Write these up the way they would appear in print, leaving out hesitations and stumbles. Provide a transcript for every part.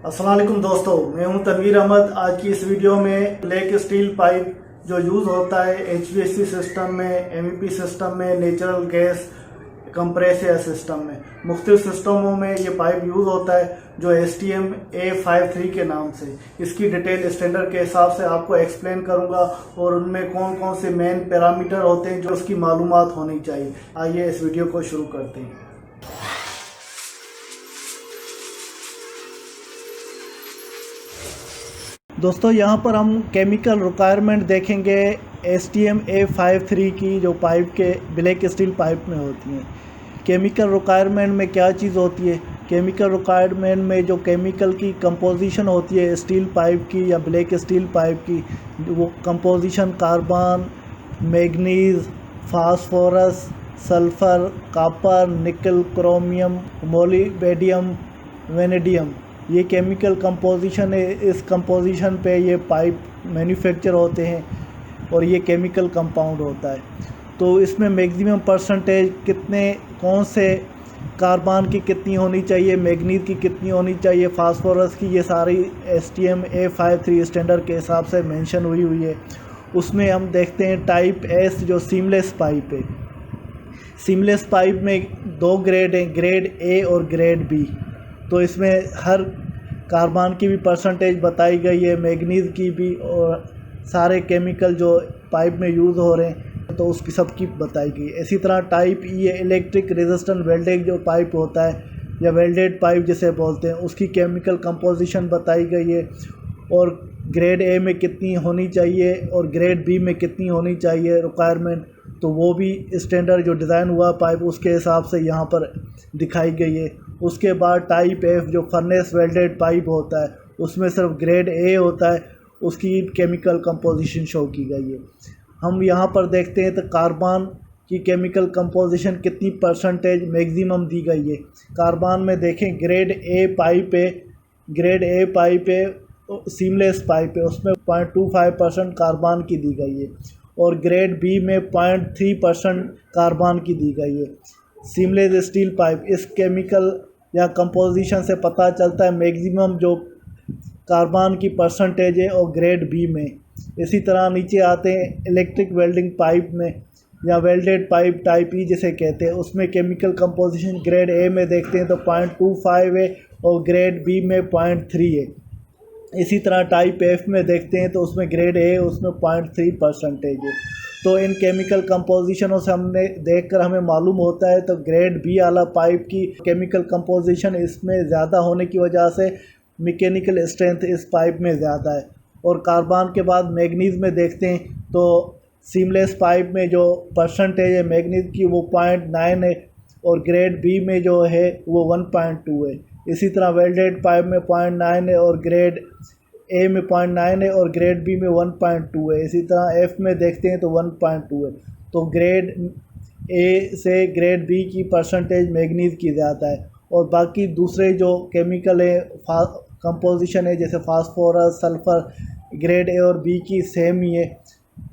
अस्सलाम वालेकुम दोस्तों, मैं हूं तनवीर अहमद। आज की इस वीडियो में ब्लैक स्टील पाइप जो यूज़ होता है एचवीएसी सिस्टम में, एमईपी सिस्टम में, natural gas compress air system में, मुख्तलिफ सिस्टमों में ये पाइप यूज़ होता है जो STM A53 के नाम से। इसकी डिटेल स्टैंडर्ड के हिसाब से आपको एक्सप्लेन करूंगा और उनमें कौन कौन से मेन पैरामीटर होते हैं जो उसकी मालूमात होनी चाहिए। आइए इस वीडियो को शुरू करते हैं। दोस्तों, यहाँ पर हम केमिकल रिक्वायरमेंट देखेंगे STM A53 की, जो पाइप के ब्लैक स्टील पाइप में होती हैं। केमिकल रिक्वायरमेंट में क्या चीज़ होती है? केमिकल रिक्वायरमेंट में जो केमिकल की कंपोजिशन होती है स्टील पाइप की या ब्लैक स्टील पाइप की, वो composition carbon, manganese, phosphorus, sulphur, copper, निकल, क्रोमियम, मोलिबेडियम, वेनेडियम, ये केमिकल कंपोजिशन है। इस कंपोजिशन पे ये पाइप मैन्युफैक्चर होते हैं और ये केमिकल कंपाउंड होता है। तो इसमें मैक्सिमम परसेंटेज कितने, कौन से कार्बन की कितनी होनी चाहिए, मैग्नीज की कितनी होनी चाहिए, फास्फोरस की, ये सारी STM A53 स्टैंडर्ड के हिसाब से मेंशन हुई है। उसमें हम देखते हैं टाइप S जो सीमलेस पाइप है। सीमलेस पाइप में दो ग्रेड हैं, ग्रेड A और ग्रेड B। तो इसमें हर कार्बन की भी परसेंटेज बताई गई है, मैग्नीज की भी, और सारे केमिकल जो पाइप में यूज़ हो रहे हैं तो उसकी सबकी बताई गई है। इसी तरह टाइप E है, इलेक्ट्रिक रेजिस्टेंट वेल्डेड जो पाइप होता है या वेल्डेड पाइप जिसे बोलते हैं, उसकी केमिकल कंपोजिशन बताई गई है और ग्रेड A में कितनी होनी चाहिए और ग्रेड B में कितनी होनी चाहिए रिक्वायरमेंट, तो वो भी स्टैंडर्ड जो डिज़ाइन हुआ पाइप उसके हिसाब से यहाँ पर दिखाई गई है। उसके बाद टाइप F जो फर्नेस वेल्डेड पाइप होता है, उसमें सिर्फ ग्रेड A होता है, उसकी केमिकल कंपोजिशन शो की गई है। हम यहाँ पर देखते हैं तो कार्बन की केमिकल कंपोजिशन कितनी परसेंटेज मैक्सिमम दी गई है। कार्बन में देखें ग्रेड A पाइप है, ग्रेड A पाइप है, सीमलेस पाइप है, उसमें 0.25% कार्बन की दी गई है और ग्रेड B में 0.3% कार्बन की दी गई है। सीमलेस स्टील पाइप, इस केमिकल या कंपोजिशन से पता चलता है मैक्सिमम जो कार्बन की परसेंटेज है और ग्रेड B में। इसी तरह नीचे आते हैं इलेक्ट्रिक वेल्डिंग पाइप में या वेल्डेड पाइप टाइप E जिसे कहते हैं, उसमें केमिकल कंपोजिशन ग्रेड A में देखते हैं तो 0.25 है और ग्रेड B में 0.3 है। इसी तरह टाइप F में देखते हैं तो उसमें ग्रेड A उसमें 0.3% है। तो इन केमिकल कंपोजिशनों से हमने देखकर हमें मालूम होता है तो ग्रेड B वाला पाइप की केमिकल कंपोजिशन इसमें ज़्यादा होने की वजह से मैकेनिकल स्ट्रेंथ इस पाइप में ज़्यादा है। और कार्बन के बाद मैग्नीज में देखते हैं तो सीमलेस पाइप में जो परसेंटेज है मैग्नीज की वो 0.9 है और ग्रेड B में जो है वो 1.2 है। इसी तरह वेल्डेड पाइप में 0.9 है और ग्रेड A में 0.9 है और ग्रेड B में 1.2 है। इसी तरह F में देखते हैं तो 1.2 है। तो ग्रेड A से ग्रेड B की परसेंटेज मैग्नीज की ज़्यादा है और बाकी दूसरे जो केमिकल है कंपोजिशन है जैसे फास्फोरस, सल्फ़र, ग्रेड A और B की सेम ही है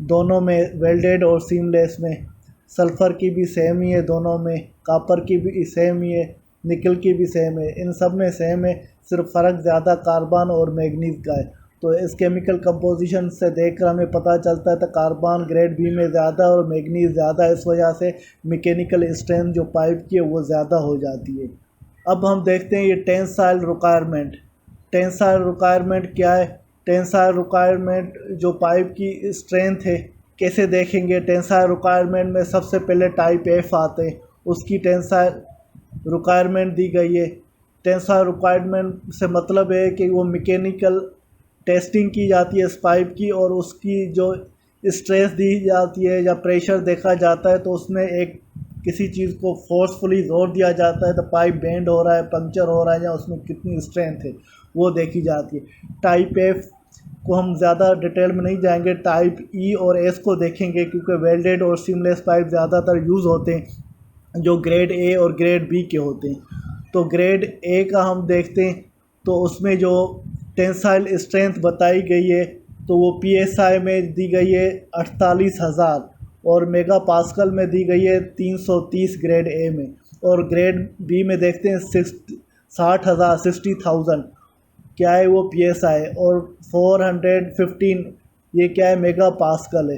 दोनों में, वेल्डेड और सीमलेस में। सल्फ़र की भी सेम ही है दोनों में, कॉपर की भी सेम ही है, निकल की भी सेम है, इन सब में सेम है, सिर्फ फ़र्क ज़्यादा कार्बन और मैग्नीज का है। तो इस केमिकल कंपोजिशन से देखकर हमें पता चलता है तो कार्बन ग्रेड B में ज़्यादा और मैग्नीज ज़्यादा है, इस वजह से मैकेनिकल स्ट्रेंथ जो पाइप की है वो ज़्यादा हो जाती है। अब हम देखते हैं ये टेंसाइल रिक्वायरमेंट। टेंसाइल रिक्वायरमेंट क्या है? टेंसाइल रिक्वायरमेंट जो पाइप की स्ट्रेंथ है कैसे देखेंगे? टेंसाइल रिक्वायरमेंट में सबसे पहले टाइप F आते हैं, उसकी टेंसाइल रिक्वायरमेंट दी गई है। टेंसाइल रिक्वायरमेंट से मतलब है कि वो मैकेनिकल टेस्टिंग की जाती है इस पाइप की और उसकी जो स्ट्रेस दी जाती है या प्रेशर देखा जाता है तो उसमें एक किसी चीज़ को फोर्सफुली जोर दिया जाता है तो पाइप बेंड हो रहा है, पंक्चर हो रहा है या उसमें कितनी स्ट्रेंथ है वो देखी जाती है। टाइप F को हम ज़्यादा डिटेल में नहीं जाएंगे, टाइप E और S को देखेंगे क्योंकि वेल्डेड और सीमलेस पाइप ज़्यादातर यूज़ होते हैं जो ग्रेड A और ग्रेड B के होते हैं। तो ग्रेड A का हम देखते हैं तो उसमें जो टेंसाइल स्ट्रेंथ बताई गई है तो वो PSI में दी गई है 48,000 और मेगा पास्कल में दी गई है 330 ग्रेड A में, और ग्रेड B में देखते हैं 60,000 क्या है वो PSI, और 415 ये क्या है मेगा पास्कल है।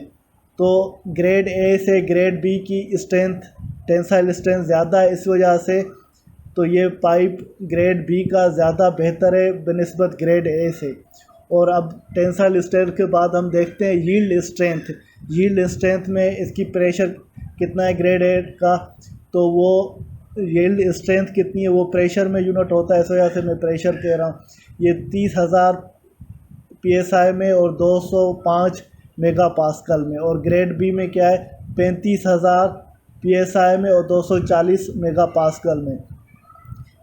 तो ग्रेड ए से ग्रेड बी की स्ट्रेंथ, टेंसाइल स्ट्रेंथ ज़्यादा है, इस वजह से तो ये पाइप ग्रेड बी का ज़्यादा बेहतर है बनिस्बत ग्रेड ए से। और अब टेंसाइल स्ट्रेंथ के बाद हम देखते हैं यील्ड स्ट्रेंथ। यील्ड स्ट्रेंथ में इसकी प्रेशर कितना है ग्रेड ए का, तो वो यील्ड स्ट्रेंथ कितनी है वो प्रेशर में यूनिट होता है, इस वजह से मैं प्रेशर कह रहा हूँ। ये 30,000 PSI में और 205 मेगा पास्कल में। और ग्रेड बी में क्या है 35,000 PSI में और 240 मेगा पास्कल में।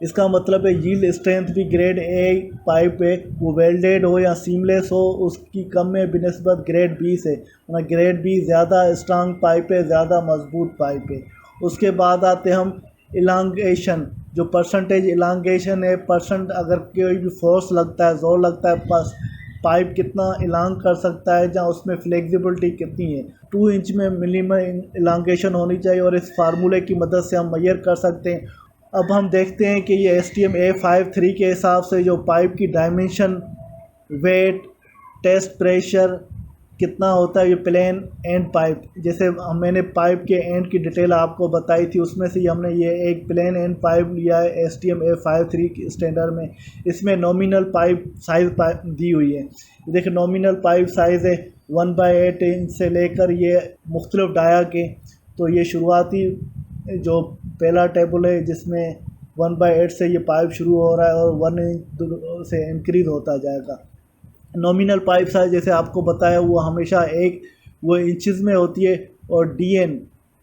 इसका मतलब है यील्ड स्ट्रेंथ भी ग्रेड ए पाइप है, वो वेल्डेड हो या सीमलेस हो, उसकी कम है बिनस्बत ग्रेड बी से। ग्रेड बी ज़्यादा स्ट्रांग पाइप है, ज़्यादा मजबूत पाइप है। उसके बाद आते हम इलांगेशन, जो परसेंटेज इलांगेशन है, परसेंट अगर कोई भी फोर्स लगता है, जोर लगता है, पाइप कितना इलांग कर सकता है, जहाँ उसमें फ्लेक्सिबिलिटी कितनी है। 2 इंच में मिनिमम इलांगेशन होनी चाहिए, और इस फार्मूले की मदद से हम मेजर कर सकते हैं। अब हम देखते हैं कि ये STM A53 के हिसाब से जो पाइप की डायमेंशन, वेट, टेस्ट प्रेशर कितना होता है, ये प्लेन एंड पाइप, जैसे मैंने पाइप के एंड की डिटेल आपको बताई थी, उसमें से हमने ये एक प्लेन एंड पाइप लिया है STM A53 के स्टैंडर्ड में। इसमें नॉमिनल पाइप साइज़ दी हुई है। देखिए नॉमिनल पाइप साइज़ है 1/8 इंच से लेकर ये मुख्तलिफ डाया के। तो ये शुरुआती जो पहला टेबल है जिसमें 1/8 से ये पाइप शुरू हो रहा है और 1 इंच से इंक्रीज़ होता जाएगा। नॉमिनल पाइप साइज जैसे आपको बताया वो हमेशा वो इंचज़ में होती है, और DN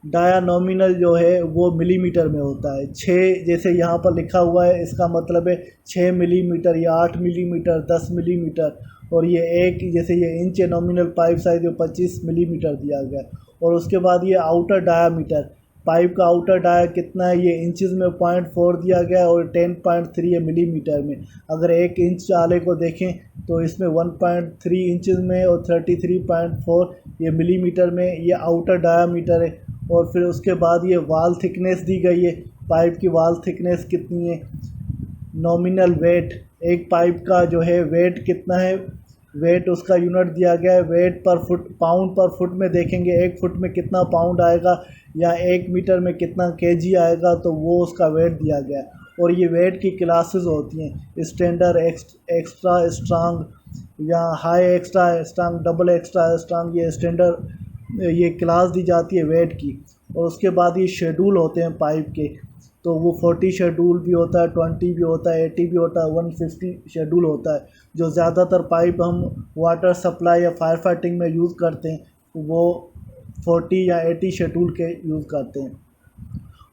डाया नॉमिनल जो है वो मिलीमीटर में होता है। 6 जैसे यहाँ पर लिखा हुआ है, इसका मतलब है 6 मिलीमीटर या 8 मिलीमीटर, 10 मिलीमीटर। और ये एक जैसे ये इंच है नॉमिनल पाइप साइज जो 25 मिलीमीटर दिया गया। और उसके बाद ये आउटर डायामीटर, पाइप का आउटर डाया कितना है, ये इंचज़ में 0.4 दिया गया है, और 10.3 है मिलीमीटर में। अगर 1 इंच वाले को देखें तो इसमें 1.3 इंचज़ में और 33.4 ये मिलीमीटर में, ये आउटर डायामीटर है। और फिर उसके बाद ये वाल थिकनेस दी गई है, पाइप की वाल थिकनेस कितनी है। नॉमिनल वेट, एक पाइप का जो है वेट कितना है, वेट उसका यूनिट दिया गया है, वेट पर फुट, पाउंड पर फुट में देखेंगे 1 फुट में कितना पाउंड आएगा या 1 मीटर में कितना kg आएगा, तो वो उसका वेट दिया गया है। और ये वेट की क्लासेस होती हैं, स्टैंडर्ड, एक्स्ट्रा स्ट्रांग या high extra strong, double extra strong, ये स्टैंडर्ड ये क्लास दी जाती है वेट की। और उसके बाद ये शेड्यूल होते हैं पाइप के, तो वो 40 शेड्यूल भी होता है, 20 भी होता है, 80 भी होता है, 150 शेड्यूल होता है। जो ज़्यादातर पाइप हम वाटर सप्लाई या फायर फाइटिंग में यूज़ करते हैं वो 40 या 80 शेड्यूल के यूज़ करते हैं।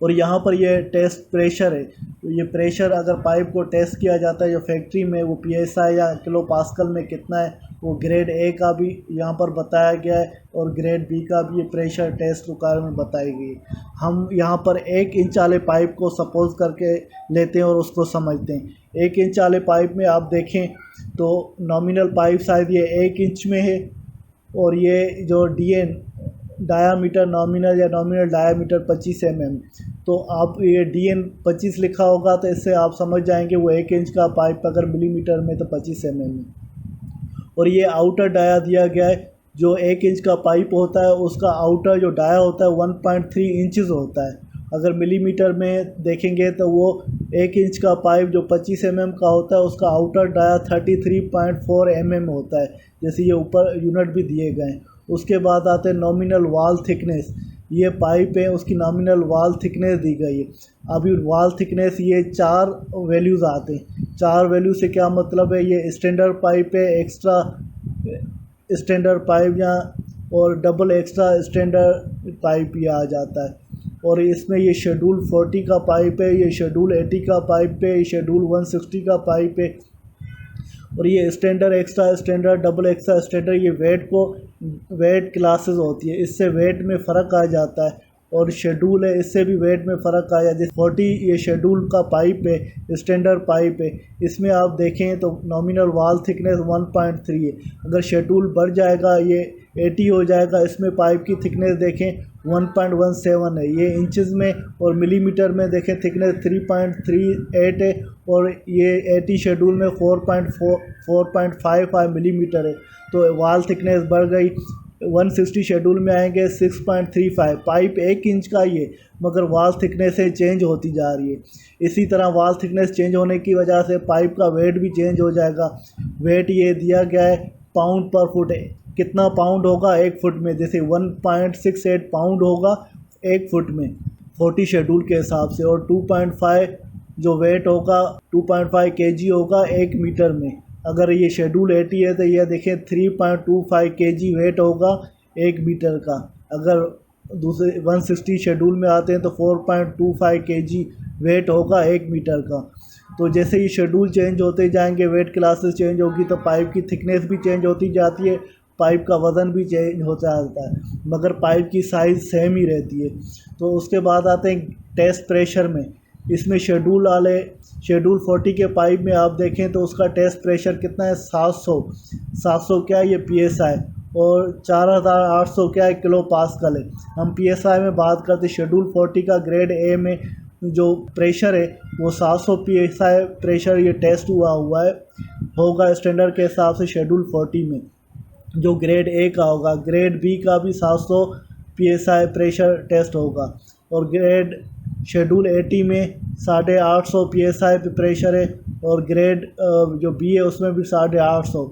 और यहाँ पर ये टेस्ट प्रेशर है, तो ये प्रेशर अगर पाइप को टेस्ट किया जाता है जो फैक्ट्री में, वो PSI या किलो पास्कल में कितना है, वो ग्रेड ए का भी यहाँ पर बताया गया है, और ग्रेड बी का भी ये प्रेशर टेस्ट रिक्वायरमेंट बताई गई है। हम यहाँ पर 1 इंच वाले पाइप को सपोज करके लेते हैं और उसको समझते हैं। 1 इंच वाले पाइप में आप देखें तो नॉमिनल पाइप साइज ये 1 इंच में है, और ये जो DN डायामीटर नॉमिनल या नॉमिनल डायामीटर 25 mm। तो आप ये DN 25 लिखा होगा तो इससे आप समझ जाएंगे वो 1 इंच का पाइप अगर मिलीमीटर में तो 25 mm है। और ये आउटर डाया दिया गया है, जो 1 इंच का पाइप होता है उसका आउटर जो डाया होता है 1.3 इंचज़ होता है। अगर मिलीमीटर में देखेंगे तो वो 1 इंच का पाइप जो 25 mm का होता है उसका आउटर डाया 33.4 mm होता है, जैसे ये ऊपर यूनिट भी दिए गए हैं। उसके बाद आते हैं नॉमिनल वाल थिकनेस, ये पाइप है उसकी नॉमिनल वाल थिकनेस दी गई है। अभी वाल थिकनेस ये 4 वैल्यूज़ आते हैं। 4 वैल्यू से क्या मतलब है, ये स्टैंडर्ड पाइप है, एक्स्ट्रा स्टैंडर्ड पाइप या और डबल एक्स्ट्रा स्टैंडर्ड पाइप ये आ जाता है। और इसमें ये शेड्यूल 40 का पाइप है, ये शेड्यूल 80 का पाइप है, ये शेड्यूल 160 का पाइप है। और ये standard, extra standard, double extra standard, ये वेट क्लासेस होती है, इससे वेट में फ़र्क आ जाता है। और शेड्यूल है, इससे भी वेट में फ़र्क आया। जैसे 40 ये शेड्यूल का पाइप है, स्टैंडर्ड पाइप है, इसमें आप देखें तो नॉमिनल वाल थिकनेस 1.3 है। अगर शेड्यूल बढ़ जाएगा ये 80 हो जाएगा, इसमें पाइप की थिकनेस देखें 1.17 है। ये इंचेस में और मिलीमीटर में देखें थिकनेस 3.38 है, और ये 80 शेड्यूल में 4.55 मिलीमीटर है। तो वाल थिकनेस बढ़ गई। 160 शेड्यूल में आएंगे 6.35। पाइप 1 इंच का ही है, मगर वाल थिकनेस से चेंज होती जा रही है। इसी तरह वाल थिकनेस चेंज होने की वजह से पाइप का वेट भी चेंज हो जाएगा। वेट ये दिया गया है पाउंड पर फुट है, कितना पाउंड होगा 1 फुट में, जैसे 1.68 पाउंड होगा 1 फुट में 40 शेड्यूल के हिसाब से, और 2.5 जो वेट होगा 2.5 केजी होगा 1 मीटर में। अगर ये शेड्यूल 80 है तो यह देखें 3.25 केजी वेट होगा 1 मीटर का। अगर दूसरे 160 शेड्यूल में आते हैं तो 4.25 केजी वेट होगा 1 मीटर का। तो जैसे ये शेड्यूल चेंज होते जाएंगे, वेट क्लासेस चेंज होगी, तो पाइप की थिकनेस भी चेंज होती जाती है, पाइप का वज़न भी चेंज होता जाता है, मगर पाइप की साइज़ सेम ही रहती है। तो उसके बाद आते हैं टेस्ट प्रेशर में। इसमें शेड्यूल 40 के पाइप में आप देखें तो उसका टेस्ट प्रेशर कितना है 700 क्या है ये PSI, और 4800 क्या है किलो पास्कल है। हम PSI में बात करते, शेड्यूल 40 का ग्रेड ए में जो प्रेशर है वो 700 PSI प्रेशर ये टेस्ट हुआ है होगा स्टैंडर्ड के हिसाब से शेड्यूल 40 में, जो ग्रेड ए का होगा। ग्रेड बी का भी 700 PSI प्रेशर टेस्ट होगा, और ग्रेड शेड्यूल 80 में 850 PSI पे प्रेशर है, और ग्रेड जो बी है उसमें भी 850,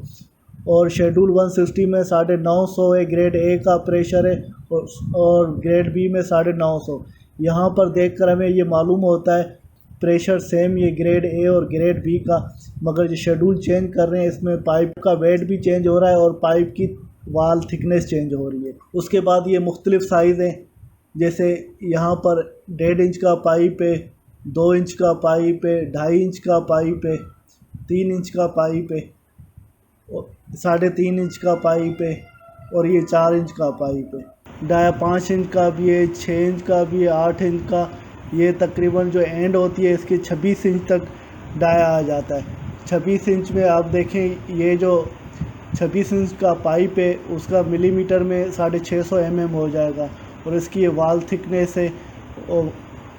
और शेड्यूल 160 में 950 है ग्रेड ए का प्रेशर है, और ग्रेड बी में 950। यहाँ पर देखकर हमें ये मालूम होता है प्रेशर सेम ये ग्रेड ए और ग्रेड बी का, मगर जो शेड्यूल चेंज कर रहे हैं इसमें पाइप का वेट भी चेंज हो रहा है और पाइप की वाल थिकनेस चेंज हो रही है। उसके बाद ये मुख्तलिफ साइज़ हैं, जैसे यहाँ पर 1.5 इंच का पाइप है, 2 इंच का पाइप है, 2.5 इंच का पाइप है, 3 इंच का पाइप है, 3.5 इंच का पाइप है, और ये 4 इंच का पाइप है। डाया 5 इंच का भी है, 6 इंच का भी है, 8 इंच का। ये तकरीबन जो एंड होती है इसकी 26 इंच तक डाया आ जाता है। 26 इंच में आप देखें ये जो 26 इंच का पाइप है उसका मिलीमीटर में 650 mm हो जाएगा, और इसकी ये वाल थिकनेस है,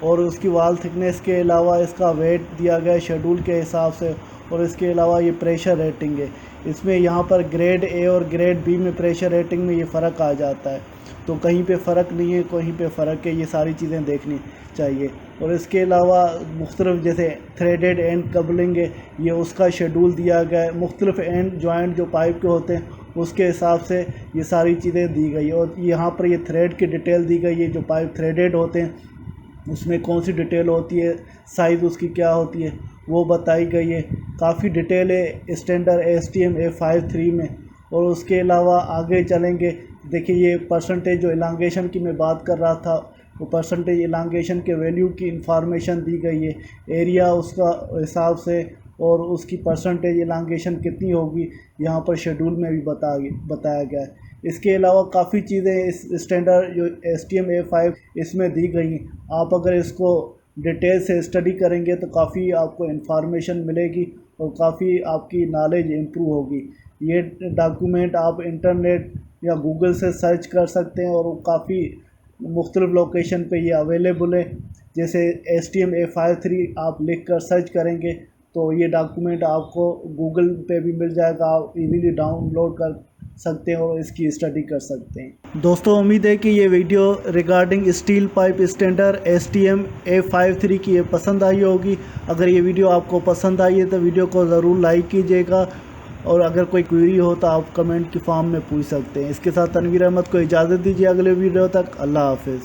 और उसकी वाल थिकनेस के अलावा इसका वेट दिया गया है शेड्यूल के हिसाब से, और इसके अलावा ये प्रेशर रेटिंग है। इसमें यहाँ पर ग्रेड ए और ग्रेड बी में प्रेशर रेटिंग में ये फ़र्क आ जाता है, तो कहीं पे फ़र्क नहीं है, कहीं पे फ़र्क है, ये सारी चीज़ें देखनी चाहिए। और इसके अलावा मुख्तलिफ जैसे थ्रेडेड एंड कबलिंग है, ये उसका शेड्यूल दिया गया है। मुख्तलिफ एंड जॉइंट जो पाइप के होते हैं उसके हिसाब से ये सारी चीज़ें दी गई, और यहाँ पर ये थ्रेड की डिटेल दी गई है। जो पाइप थ्रेडेड होते हैं उसमें कौन सी डिटेल होती है, साइज़ उसकी क्या होती है, वो बताई गई है। काफ़ी डिटेल है स्टैंडर्ड STM A53 में। और उसके अलावा आगे चलेंगे, देखिए ये परसेंटेज जो इलांगेशन की मैं बात कर रहा था, वो परसेंटेज इलांगेशन के वैल्यू की इंफॉर्मेशन दी गई है, एरिया उसका हिसाब से, और उसकी परसेंटेज इलांगेशन कितनी होगी यहाँ पर शेड्यूल में भी बताया गया है। इसके अलावा काफ़ी चीज़ें इस स्टैंडर्ड जो STM A5 इसमें दी गई हैं। आप अगर इसको डिटेल से स्टडी करेंगे तो काफ़ी आपको इन्फॉर्मेशन मिलेगी और काफ़ी आपकी नॉलेज इम्प्रूव होगी। ये डॉक्यूमेंट आप इंटरनेट या गूगल से सर्च कर सकते हैं, और वो काफ़ी मुख्तलिफ़ लोकेशन पे ये अवेलेबल है। जैसे STM A53 आप लिख कर सर्च करेंगे तो ये डॉक्यूमेंट आपको गूगल पे भी मिल जाएगा, आप इजीली डाउनलोड कर सकते हैं और इसकी स्टडी कर सकते हैं। दोस्तों उम्मीद है कि ये video regarding steel pipe standard STM A53 की ये पसंद आई होगी। अगर ये वीडियो आपको पसंद आई है तो वीडियो को ज़रूर लाइक कीजिएगा, और अगर कोई क्वेरी हो तो आप कमेंट के फॉर्म में पूछ सकते हैं। इसके साथ तनवीर अहमद को इजाज़त दीजिए, अगले वीडियो तक अल्लाह हाफ़िज़।